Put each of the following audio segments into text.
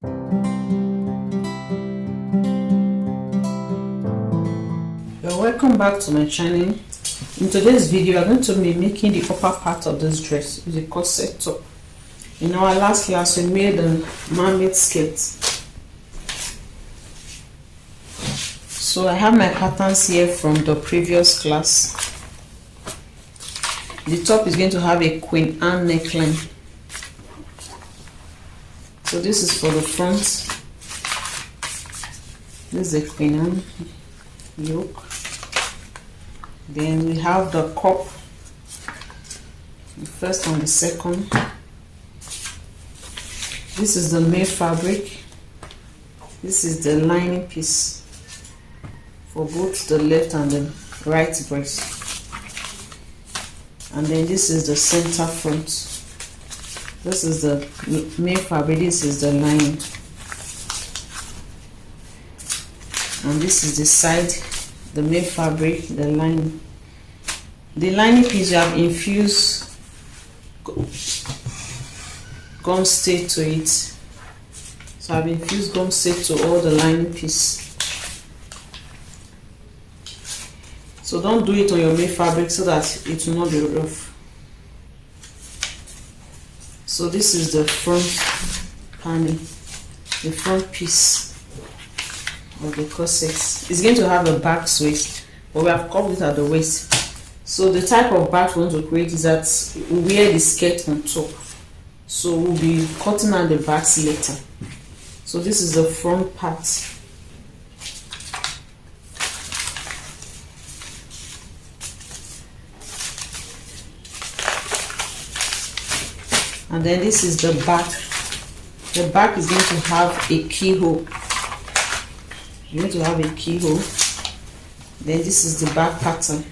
Welcome back to my channel. In today's video, I'm going to be making the upper part of this dress with a corset top. In our last class, we made a mermaid skirt. So I have my patterns here from the previous class. The top is going to have a Queen Anne neckline. So this is for the front. This is the Queen Anne yoke. Then we have the cup, the first and the second. This is the main fabric. This is the lining piece for both the left and the right breast. And then this is the center front. This is the main fabric, this is the lining. And this is the side, the main fabric, the lining. The lining piece, you have infused gum stay to it. So I've infused gum stay to all the lining piece. So don't do it on your main fabric so that it will not be rough. So this is the front panel, the front piece of the corset. It's going to have a back waist, but we have covered it at the waist. So the type of back we want to create is that we wear the skirt on top. So we'll be cutting out the backs later. So this is the front part. And then this is the back. The back is going to have a keyhole. You're going to have a keyhole. Then this is the back pattern.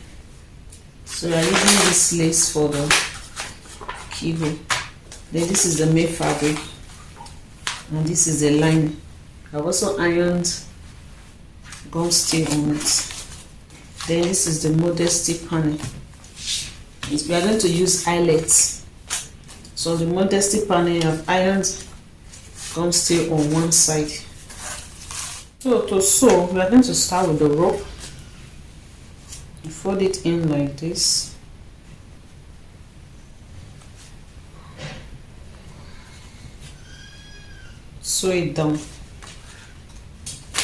So we are using this lace for the keyhole. Then this is the main fabric. And this is the lining. I've also ironed gum stay on it. Then this is the modesty panel. We are going to use eyelets. So the modesty panel, I've ironed gum stay on one side. So to sew, we are going to start with the rope. You fold it in like this. Sew it down.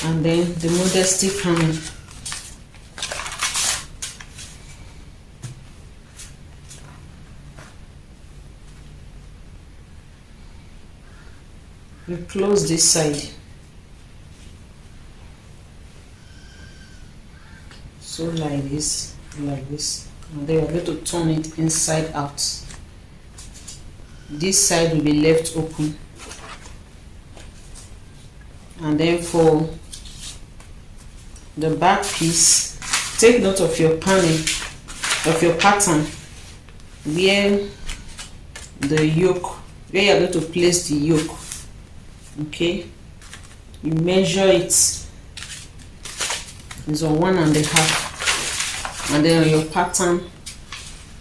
And then the modesty panel. We close this side. So like this, and then we're going to turn it inside out. This side will be left open. And then for the back piece, take note of your panel, of your pattern, where the yoke, where you're going to place the yoke. Okay, you measure it. It's on 1.5, and then on your pattern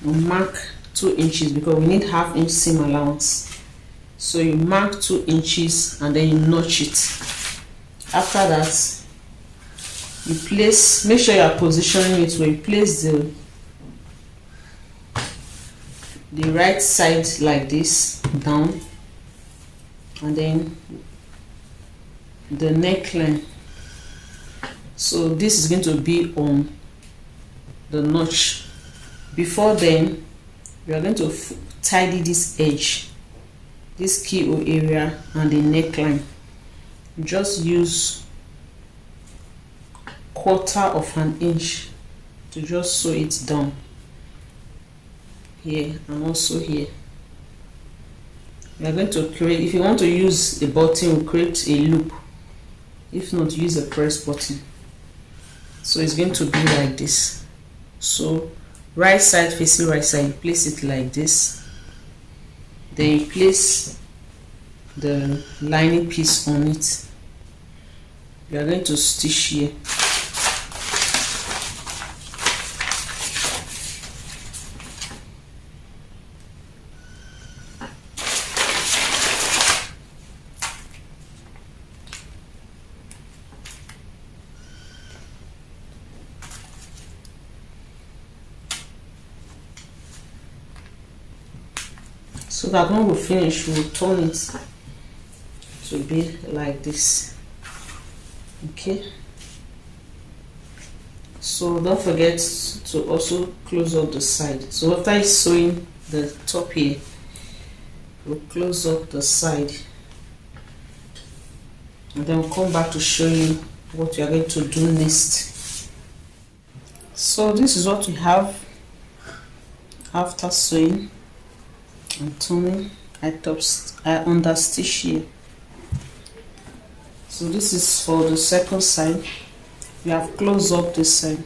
you mark 2 inches because we need half-inch seam allowance. So you mark 2 inches and then you notch it. After that, you place, make sure you are positioning it where you place the right side like this down, and then the neckline. So this is going to be on the notch. Before then, we are going to tidy this edge, this keyhole area and the neckline. Just use 1/4 inch to just sew it down here and also here. We are going to create, if you want to use a button, we'll create a loop. If not, use a press button. So it's going to be like this. So right side facing right side, place it like this. Then you place the lining piece on it. We are going to stitch here. so that when we finish we'll turn it to be like this. Okay, so don't forget to also close up the side. So after sewing the top here, we'll close up the side, and then we'll come back to show you what we are going to do next. So this is what we have after sewing and turning. I understitch here. So this is for the second side. We have closed up this side.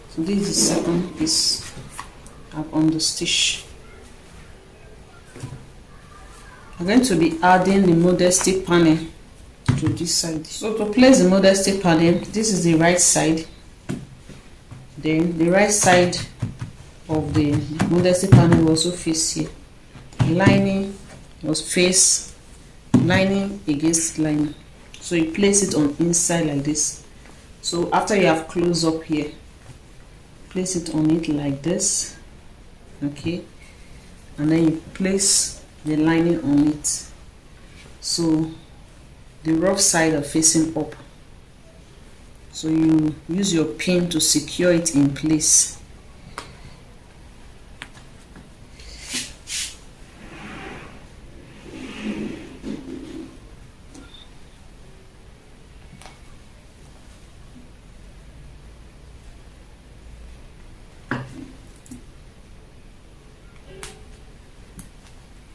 So this is the second piece. I've understitched. I'm going to be adding the modesty panel to this side. So to place the modesty panel, this is the right side. Then the right side of the modesty panel will also face here. Lining was face lining against lining. So you place it on inside like this. So after you have closed up here, place it on it like this. Okay, and then you place the lining on it. So the rough side are facing up. So you use your pin to secure it in place.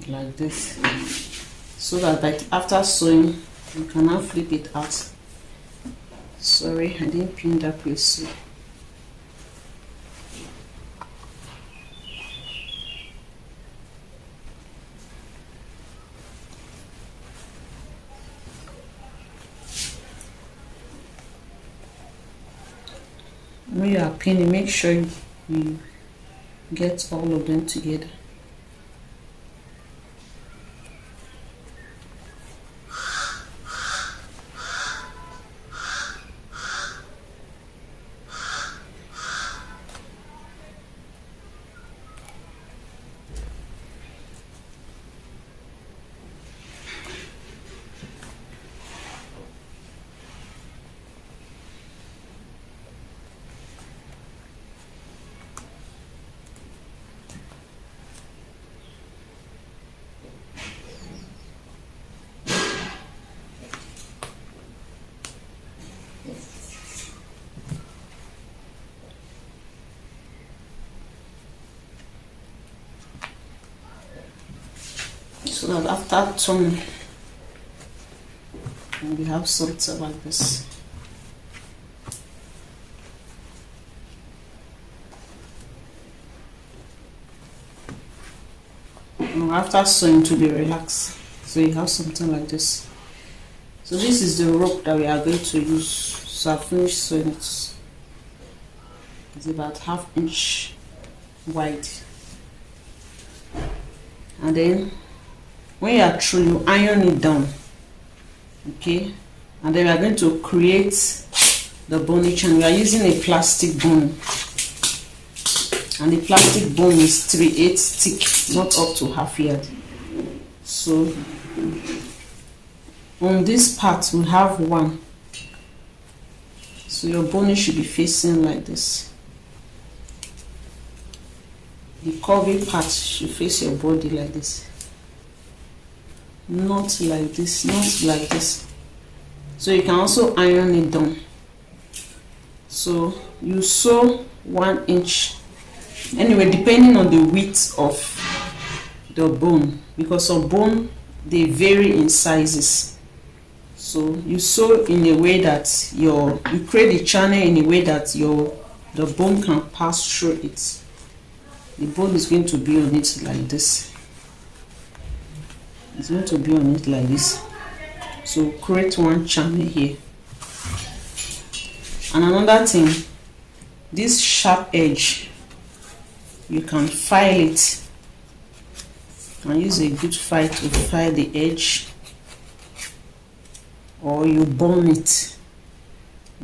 Like this, so that after sewing you can now flip it out. Sorry, I didn't pin that place. When you are pinning, make sure you get all of them together. So that after turning, we have something like this. Now after sewing, to be relaxed, so you have something like this. So this is the rope that we are going to use. So I finished sewing it. It's about 1/2 inch wide, and then when you are through, you iron it down. Okay, and then we are going to create the bonnage, and we are using a plastic bone, and the plastic bone is 3/8 thick, not up to 1/2 yard. So on this part we have one, so your bonnage should be facing like this. The curvy part should face your body like this, not like this, not like this. So you can also iron it down. So you sew 1 inch, anyway, depending on the width of the bone, because some bone they vary in sizes. So you sew in a way that you create a channel in a way that the bone can pass through it. The bone is going to be on it like this. It's going to be on it like this. So create one channel here. And another thing, this sharp edge, you can file it. And use a good file to file the edge, or you burn it.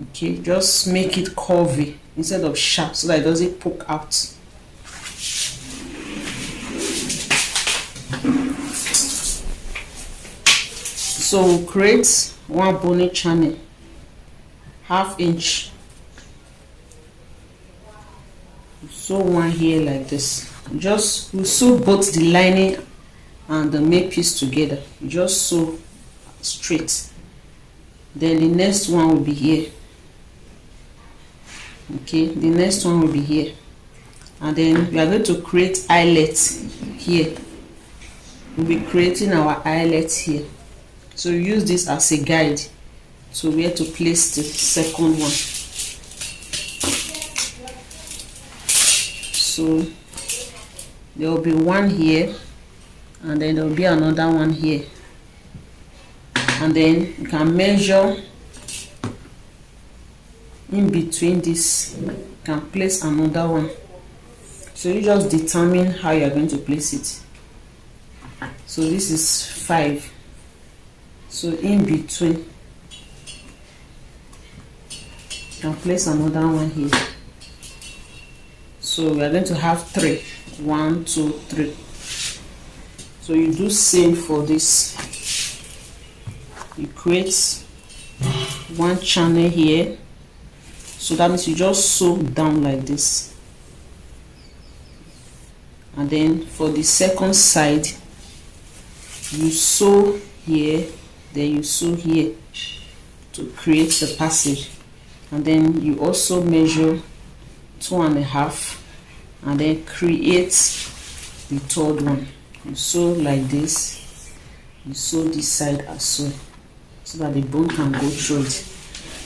Okay, just make it curvy instead of sharp, so that it doesn't poke out. So we'll create one boning channel, 1/2 inch. Sew one here like this. Just we'll sew both the lining and the main piece together. Just sew straight. Then the next one will be here. Okay, the next one will be here, and then we are going to create eyelets here. We'll be creating our eyelets here. So use this as a guide to where to place the second one. So there will be one here, and then there will be another one here, and then you can measure in between this. You can place another one. So you just determine how you are going to place it. So this is 5. So in between, you can place another one here. So we are going to have 3. 1, 2, 3. So you do same for this. You create one channel here. So that means you just sew down like this, and then for the second side you sew here, then you sew here to create the passage, and then you also measure 2.5 and then create the third one. You sew like this, you sew this side as well, so that the bone can go through it.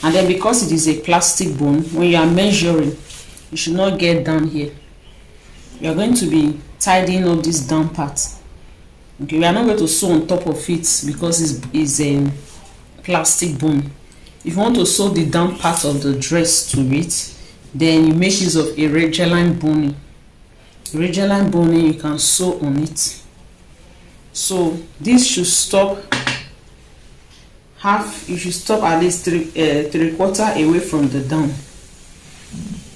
And then because it is a plastic bone, when you are measuring, you should not get down here. You are going to be tidying up this down part. Okay, we are not going to sew on top of it because it's a plastic bone. If you want to sew the down part of the dress to it, then you make use of a regular line boning. Regular line boning, you can sew on it. So this should stop half. You should stop at least 3/4 away from the down.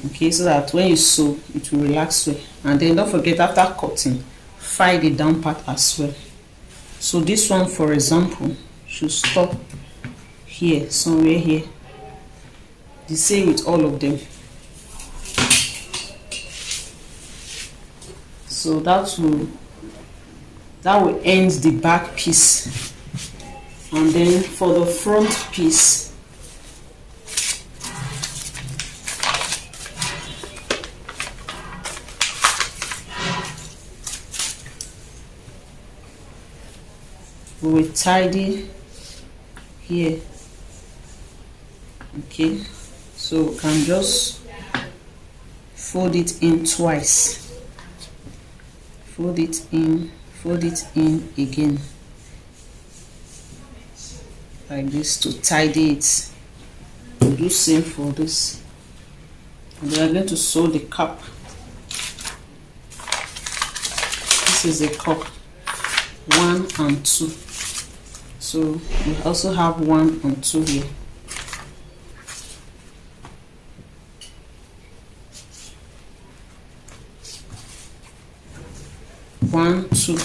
Okay, so that when you sew, it will relax well. And then don't forget, after cutting, file the down part as well. So this one, for example, should stop here, somewhere here. The same with all of them. So that will end the back piece. And then for the front piece, we will tidy here. Okay, so we can just fold it in twice. Fold it in again, like this, to tidy it. We'll do same for this. And we are going to sew the cup. This is a cup 1 and 2. So we also have 1 and 2 here. One, 2.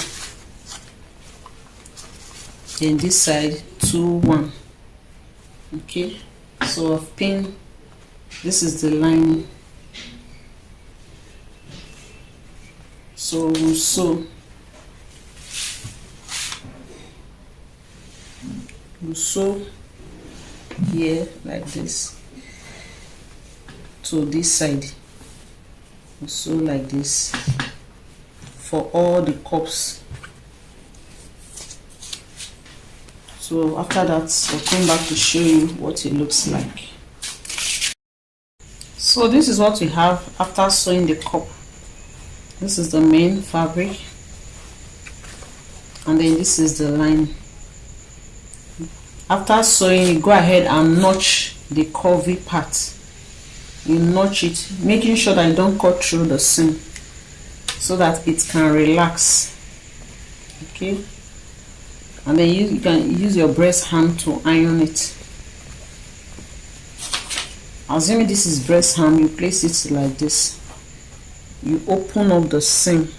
Then this side 2, 1. Okay, so I've pinned. This is the lining. So we'll sew. We'll sew here like this to this side. We'll sew like this for all the cups. So after that, I'll come back to show you what it looks like. So this is what we have after sewing the cup. This is the main fabric, and then this is the line. After sewing, you go ahead and notch the curvy part. You notch it, making sure that you don't cut through the seam, so that it can relax. Okay, and then you can use your breast hand to iron it assuming this is breast hem, you place it like this. You open up the seam.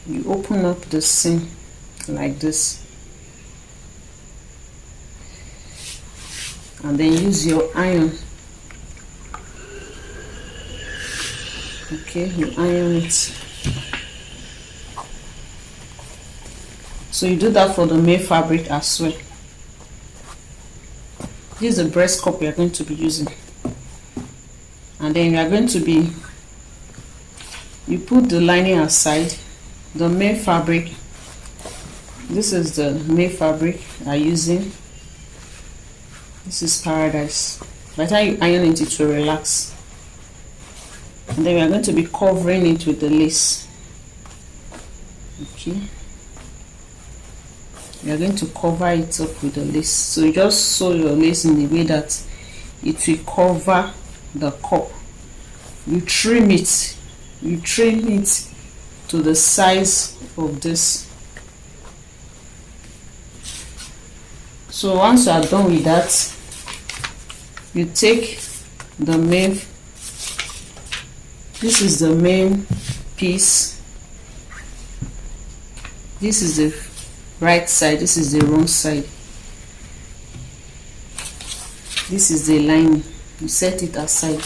You open up the seam like this, and then use your iron. Okay, you iron it. So you do that for the main fabric as well. This is the breast cup we are going to be using, and then we are going to be, you put the lining aside, the main fabric. This is the main fabric I'm using. This is Paradise. By the time you iron it, it will relax. And then we are going to be covering it with the lace. Okay, we are going to cover it up with the lace. So you just sew your lace in the way that it will cover the cup. You trim it. You trim it to the size of this. So once you are done with that, you take the main, this is the main piece, this is the right side, this is the wrong side, this is the lining. You set it aside,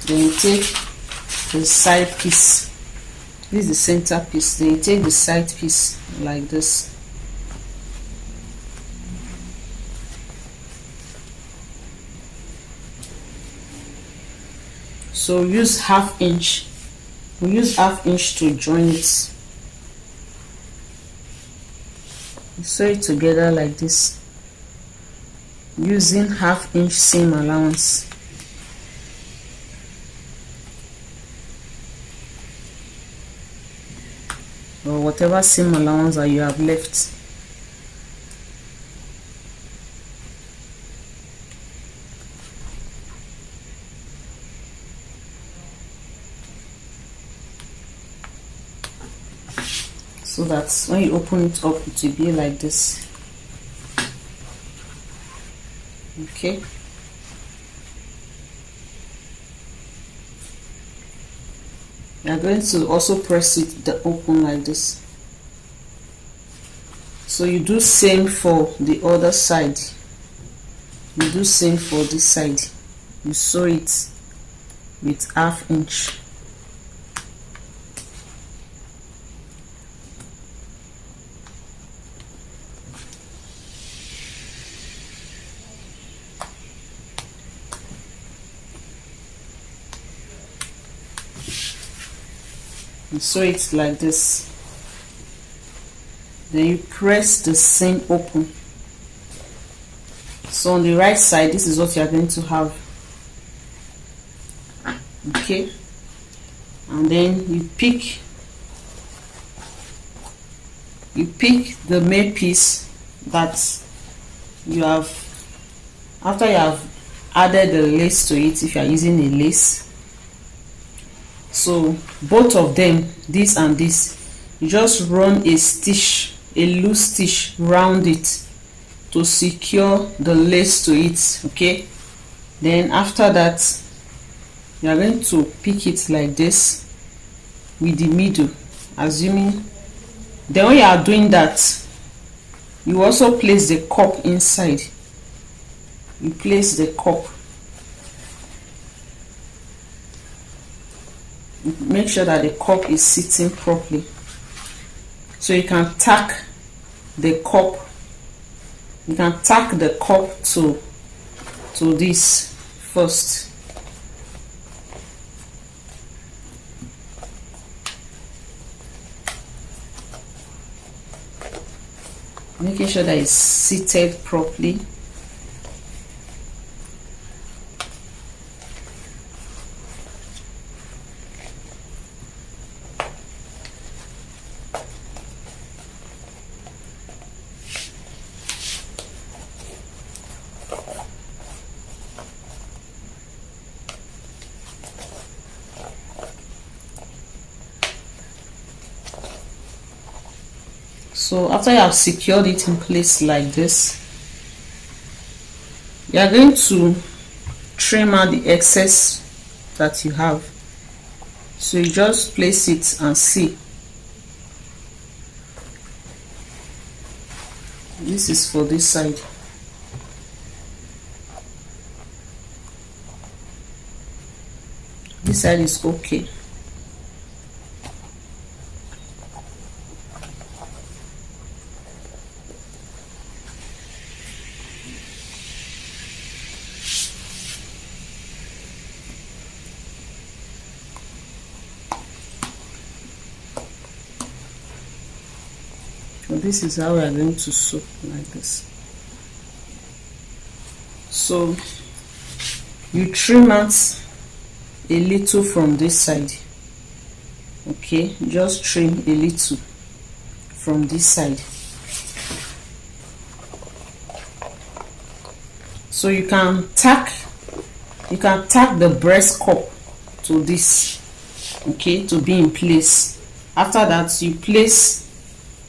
then you take the side piece, this is the center piece, then you take the side piece like this. So use half inch. We use half inch to join it. Sew it together like this, using half inch seam allowance. Or whatever seam allowance that you have left. So that when you open it up, it will be like this. Okay. You are going to also press it open like this. So you do same for the other side. You do same for this side. You sew it with half inch. You sew it like this, then you press the seam open. So on the right side, this is what you are going to have. Okay, and then you pick the main piece that you have, after you have added the lace to it, if you are using a lace. So both of them, this and this, you just run a stitch, a loose stitch round it to secure the lace to it. Okay, then after that, you are going to pick it like this with the middle, assuming. Then when you are doing that, you also place the cup inside. You place the cup. Make sure that the cup is sitting properly. So you can tack the cup. You can tack the cup to this first. Making sure that it's seated properly. So after you have secured it in place like this, You are going to trim out the excess that you have. So you just place it and see. This is for this side. This side is okay. So this is how we are going to sew, like this. So you trim out a little from this side. Okay, just trim a little from this side. So you can tack the breast cup to this, okay, to be in place. After that, you place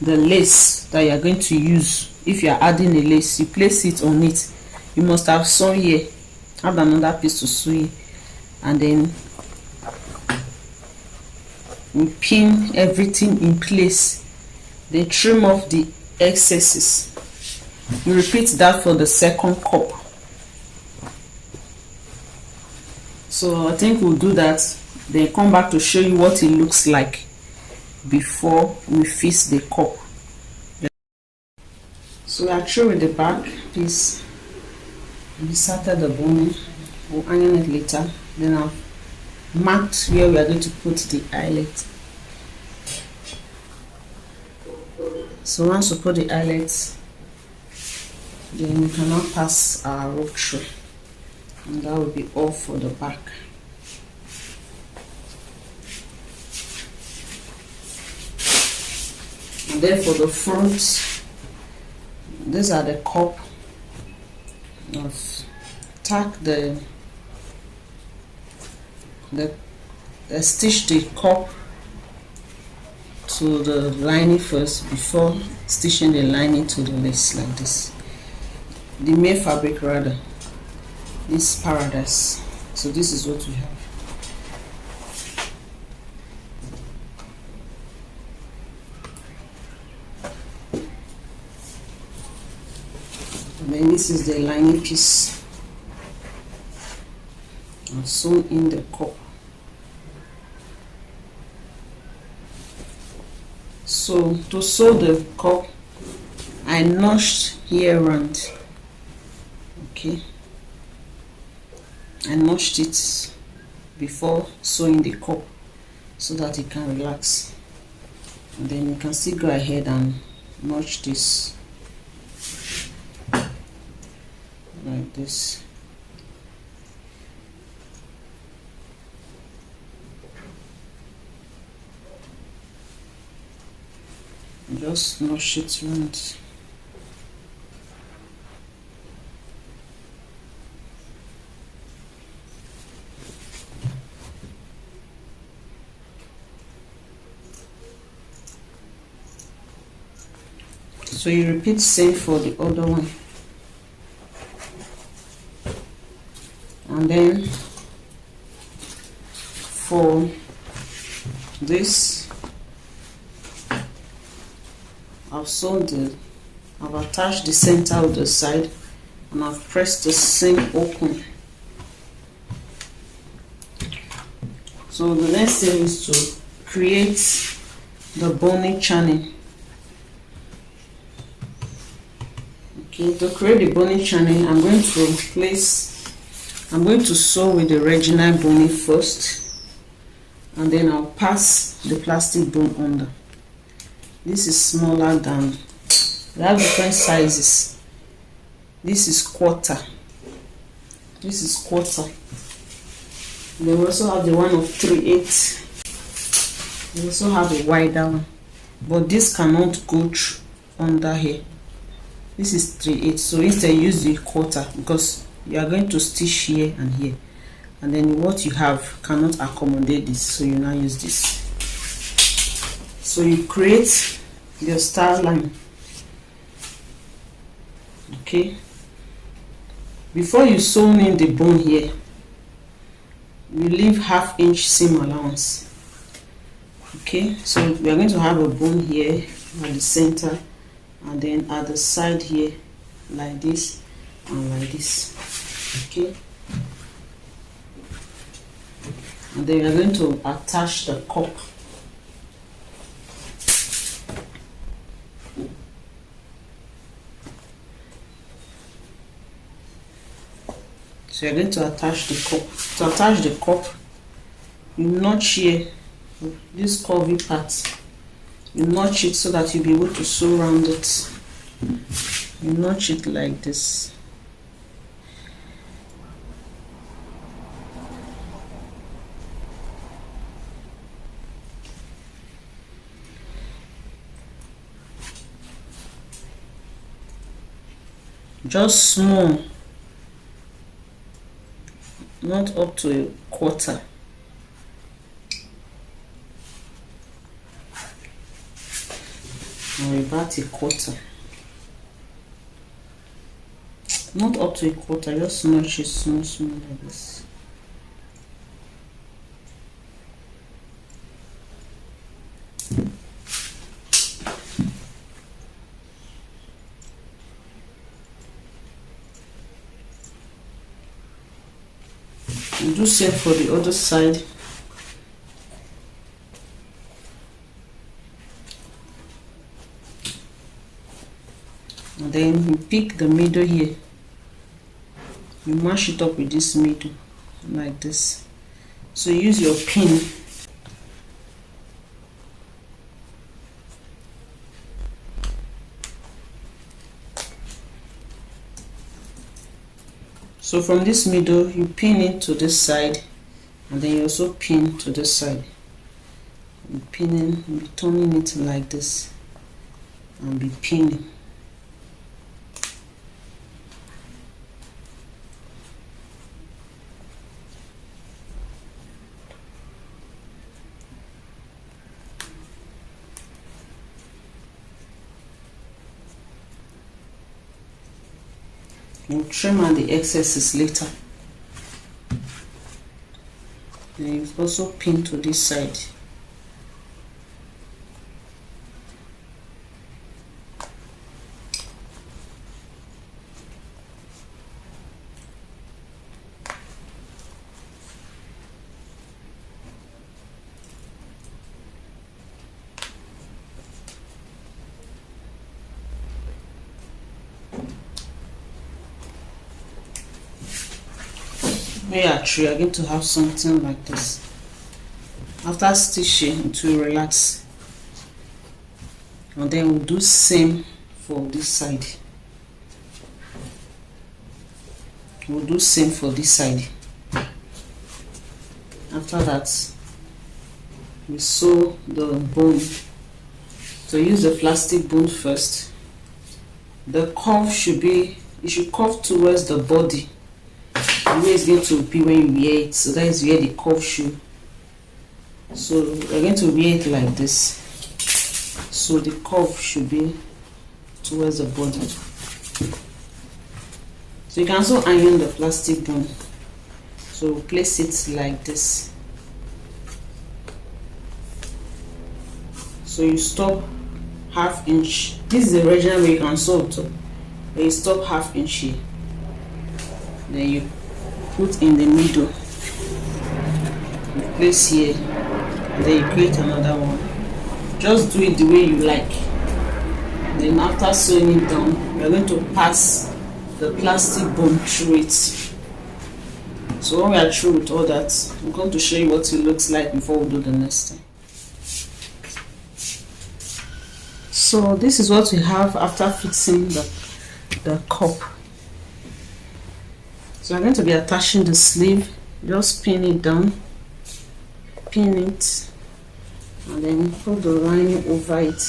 the lace that you are going to use. If you are adding a lace, you place it on it. You must have sewn here, add another piece to sew here, and then you pin everything in place. Then trim off the excesses. You repeat that for the second cup. So I think we'll do that, then come back to show you what it looks like before we fix the cup. So we are through with the back piece. We inserted the boning. We'll iron it later. Then I've marked where we are going to put the eyelet. So once we put the eyelet, then we can now pass our rope through, and that will be all for the back. And then for the front, these are the cup. I've tacked stitch the cup to the lining first before stitching the lining to the lace, like this. The main fabric rather is Paradise. So this is what we have. And then this is the lining piece. I've sewn in the cup. So to sew the cup, I notched here around. Okay, I notched it before sewing the cup so that it can relax. And then you can still go ahead and notch this like this. Just notch it around. So you repeat same for the other one. And then for this, I've attached the center of the side and I've pressed the seam open. So the next thing is to create the boning channel. Okay, to create the boning channel, I'm going to sew with the original boning first, and then I'll pass the plastic bone under. This is smaller than, they have different sizes. This is quarter. This is quarter. They also have the one of 3/8. They also have a wider one, but this cannot go through under here. This is 3/8. So instead use the quarter, because you are going to stitch here and here, and then what you have cannot accommodate this, so you now use this. So you create your star line. Okay, Before you sew in the bone here, you leave 1/2 inch seam allowance. Okay, so we are going to have a bone here at the center, and then at the side here, like this and like this. Okay, and then we are going to attach the cup. So you're going to attach the cup. To attach the cup, you notch here, this curvy part, you notch it so that you'll be able to sew around it. You notch it like this. Just small, not up to a quarter. Or about a quarter. Not up to a quarter, just notch it small like this. And do same for the other side. And then you pick the middle here, you mash it up with this middle like this. So use your pin. So from this middle, you pin it to this side, and then you also pin to this side. Be pinning, be turning it like this, and be pinning. You trim out the excesses later. Then you also pin to this side. When you are going to have something like this. After stitching, it will relax. And then we'll do same for this side. We'll do same for this side. After that, we sew the bone. So use the plastic bone first. The curve should be, it should curve towards the body. The way it's going to be when you wear it, so that is where the curve should. So we're going to wear it like this. So the curve should be towards the body. So you can also iron the plastic bone. So place it like this. So you stop 1/2 inch. This is the original way you can sew it. But you stop 1/2 inch here. Then you put in the middle. You place here. And then you create another one. Just do it the way you like. Then after sewing it down, you're going to pass the plastic bone through it. So when we are through with all that, I'm going to show you what it looks like before we do the next thing. So this is what we have after fixing the cup. So I'm going to be attaching the sleeve. Just pin it down, pin it, and then put the lining over it.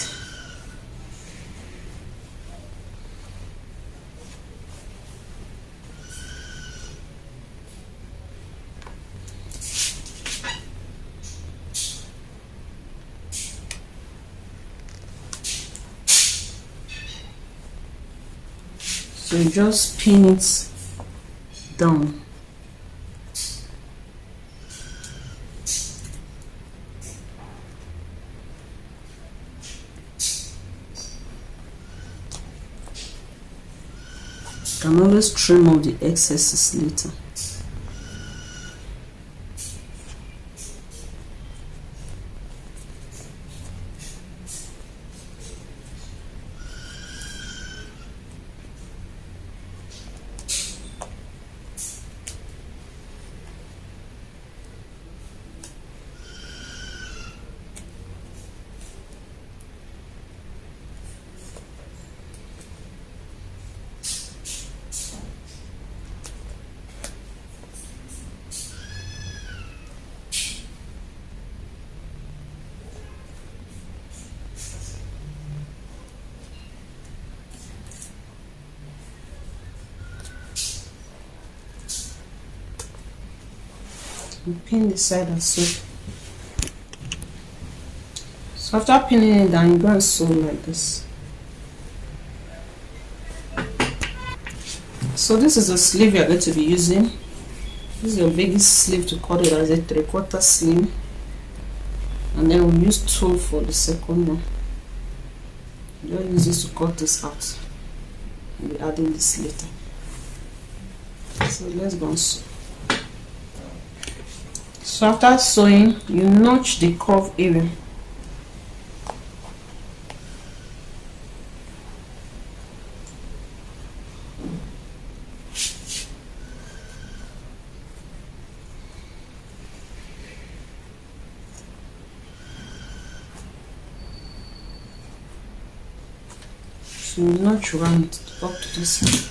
So you just pin it down. You can always trim off the excesses later. And pin the side and sew. So after pinning it down, you go and sew like this. So this is the sleeve you're going to be using. This is your biggest sleeve to cut it as a 3/4 sleeve, and then we'll use tool for the second one. Just use this to cut this out. We'll be adding this later. So let's go and sew. So after sewing, you notch the curve area. So you notch around it up to this one.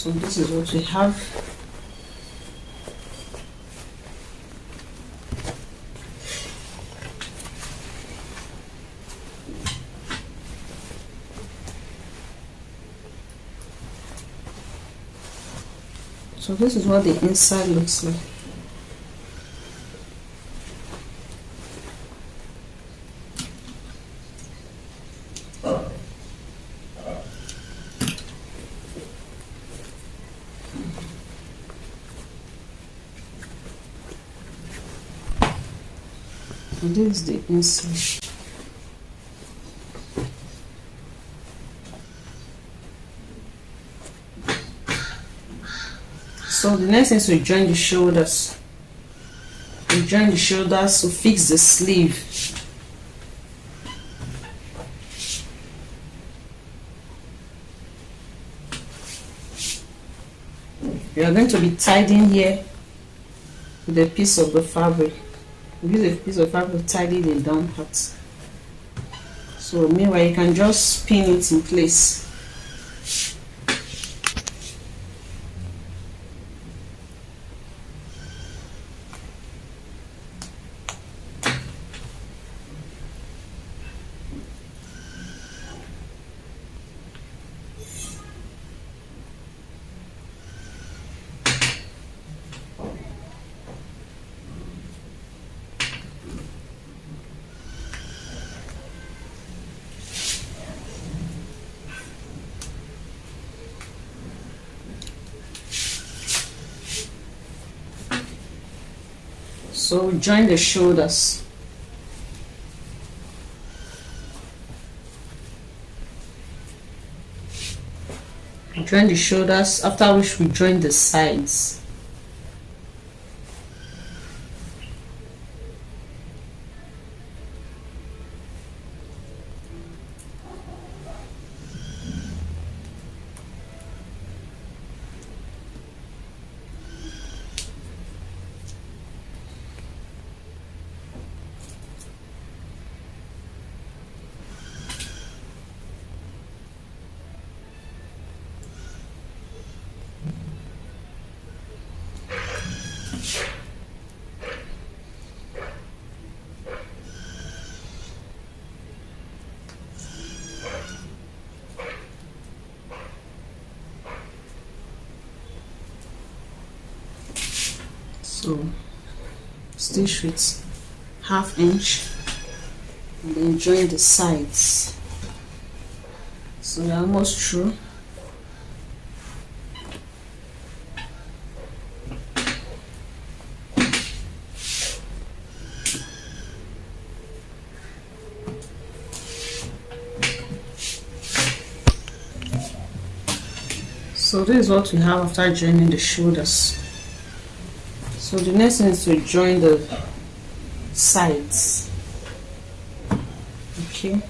So this is what we have. So this is what the inside looks like. And this is the inside. So the next thing is to join the shoulders. You join the shoulders to fix the sleeve. You are going to be tidying here with a piece of the fabric. Use a piece of fabric to tidy the down part. So meanwhile, you can just pin it in place. So join the shoulders. Join the shoulders, after which we join the sides. So stitch with 1/2 inch and then join the sides. So we're almost through. So this is what we have after joining the shoulders. So the next thing is to join the sides. Okay.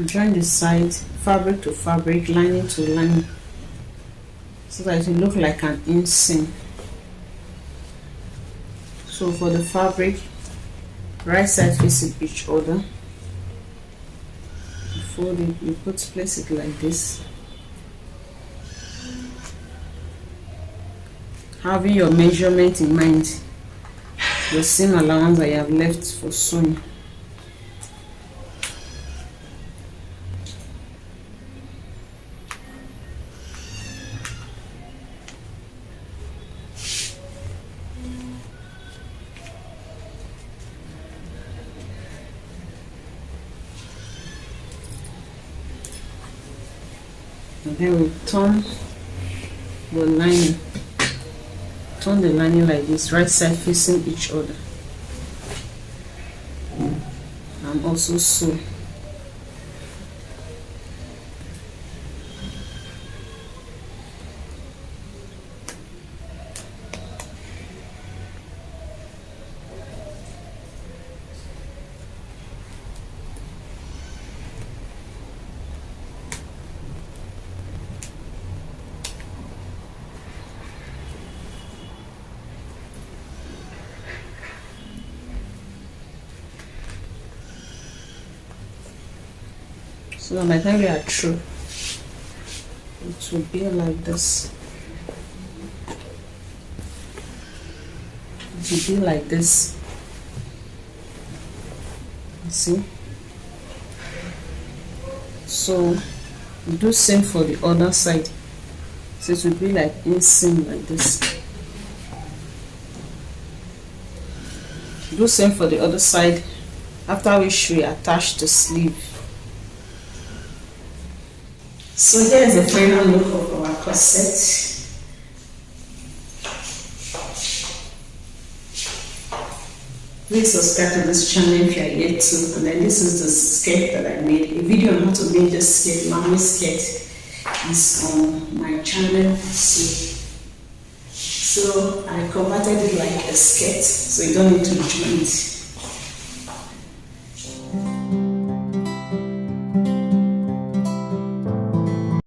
Join the sides, fabric to fabric, lining to lining, so that it will look like an inseam. So for the fabric, right side facing each other. Fold it, you place it like this, having your measurement in mind, the seam allowance that you have left for sewing. And then we turn the lining. Turn the lining like this, right side facing each other. And also sew. So by the time we are through, it will be like this. It will be like this. You see? So do same for the other side. So it will be like inseam like this. Do same for the other side, after which we attach the sleeve. So here is the final look of our corset. Please subscribe to this channel if you are yet to. And then this is the skirt that I made. A video on how to make this skirt, mommy skirt, is on my channel. So I converted it like a skirt, so you don't need to join it.